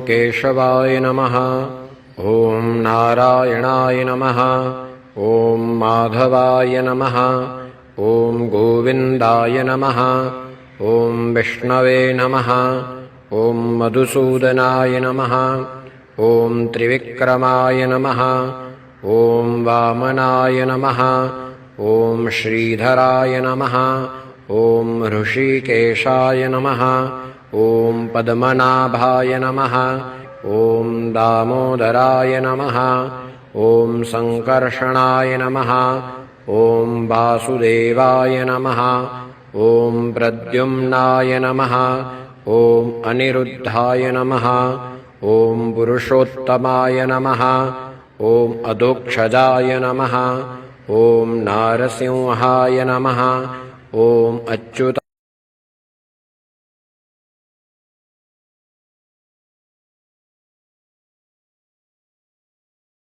केशवाय नमः। ॐ नारायणाय नमः। ॐ माधवाय नमः। ॐ गोविन्दाय नमः। ॐ विष्णवे नमः। ॐ मधुसूदनाय नमः। ॐ त्रिविक्रमाय नमः। ॐ वामनाय नमः। ॐ श्रीधराय नमः। ॐ ऋषिकेशाय नमः। ॐ पद्मनाभाय नमः। ॐ दामोदराय नमः। ॐ सङ्कर्षणाय नमः। ॐ वासुदेवाय नमः। ॐ प्रद्युम्नाय नमः। ॐ अनिरुद्धाय नमः। ॐ पुरुषोत्तमाय नमः। ॐ अधोक्षजाय नमः। ॐ नारसिंहाय नमः। ॐ अच्युत